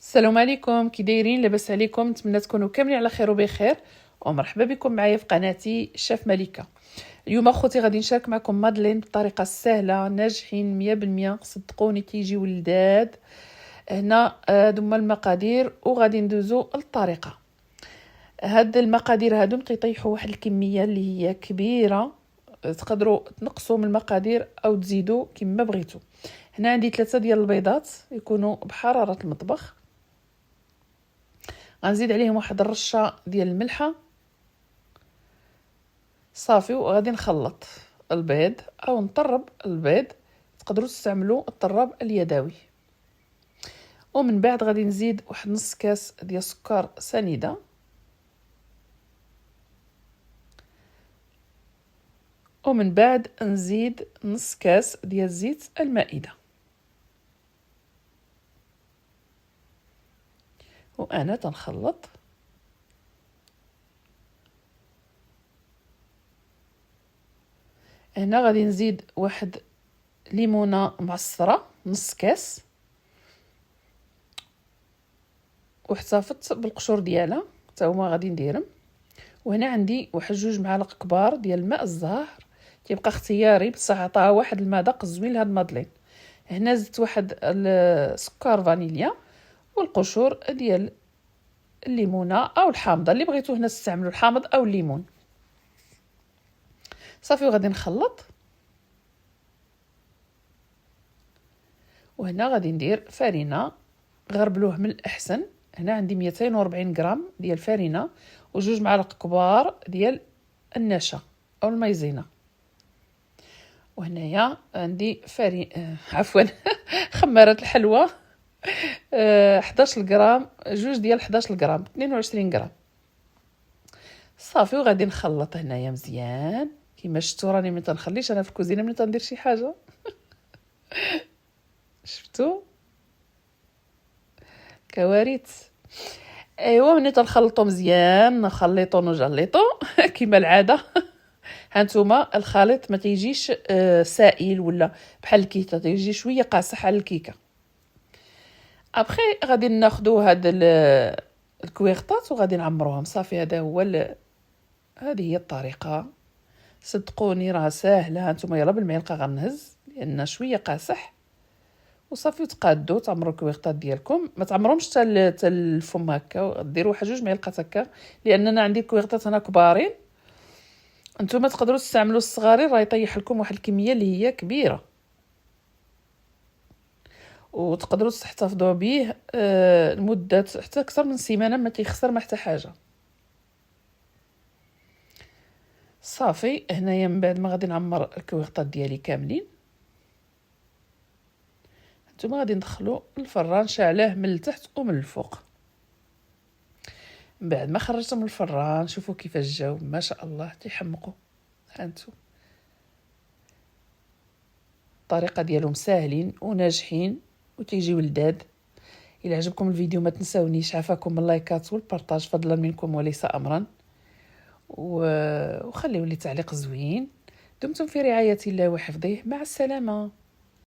السلام عليكم، كي دايرين؟ لاباس عليكم؟ نتمنى تكونوا كاملين على خير وبخير، ومرحبا بكم معايا في قناتي شاف ملكه. اليوم اخوتي غادي نشارك معكم مادلين بطريقه سهله، ناجحين 100%، صدقوني كيجيو لذاذ. هنا هما المقادير وغادي ندوزو للطريقه. هاد المقادير هادو كيطيحوا واحد الكميه اللي هي كبيره، تقدروا تنقصوا من المقادير او تزيدوا كما بغيتوا. هنا عندي 3 ديال البيضات يكونوا بحراره المطبخ، غنزيد عليهم واحد الرشه ديال الملحه صافي، وغادي نخلط البيض او نطرب البيض، تقدروا تستعملوا الطراب اليدوي. ومن بعد غادي نزيد واحد نص كاس ديال سكر سنيده، ومن بعد نزيد نص كاس ديال زيت المائده. وانا تنخلط. هنا غادي نزيد واحد ليمونه معصره نص كاس، واحتفظت بالقشور ديالها حتى هما غادي نديرهم. وهنا عندي واحد 2 معالق كبار ديال الماء الزهر، كيبقى اختياري بصح عطاها واحد المذاق زوين لهاد المادلين. هنا زدت واحد السكر فانيليا والقشور ديال الليمونه او الحامضه اللي بغيتو، هنا تستعملوا الحامض او الليمون صافي. وغادي نخلط. وهنا غادي ندير فرينه، غربلوه من الاحسن. هنا عندي 240 غرام ديال الفرينه و2 معالق كبار ديال النشا او المايزينا. وهنايا عندي عفوا خماره الحلوى 11 غرام، 2 ديال 11 غرام 22 غرام صافي. وغادي نخلط هنايا مزيان كما شفتوا. راني ما تنخليش انا في الكوزينه ملي تندير شي حاجه شفتوا كوارث. ايوا ملي تنخلطو مزيان نخلطو نجلطو كما العاده. هانتوما الخليط ما تيجيش سائل ولا بحال الكيكه، تيجي شويه قاصح على الكيكه. ابخي غادي ناخذوا هاد الكويغطات وغادي نعمروهم صافي. هذا هو هذه هي الطريقه، صدقوني راه ساهله. هانتوما يلا بالمعلقه غنهز لان شويه قاصح وصافي. وتقادوا تعمروا الكويغطات ديالكم، ما تعمروهمش حتى الفم هكا، ديروا واحد 2 معلقات هكا لاننا عندي الكويغطات هنا كبارين. انتم تقدروا تستعملوا الصغارين، راه يطيح لكم واحد الكميه اللي هي كبيره، وتقدروا تحتفظوا به لمده حتى اكثر من سيمانه، ما تيخسر ما حتى حاجه صافي. هنايا من بعد ما غادي نعمر الكويغطات ديالي كاملين، نتوما غادي ندخلوا الفران شاعلاه من التحت ومن الفوق. من بعد ما خرجتهم من الفران شوفوا كيفاش جاو، ما شاء الله تيحمقوا. هانتو الطريقه ديالهم ساهلين وناجحين وتيجيو لذاذ. الى عجبكم الفيديو ما تنساونيش، عافاكم اللايكات والبارطاج فضلا منكم وليس امرا، وخليوا لي تعليق زوين. دمتم في رعايه الله وحفظه، مع السلامه.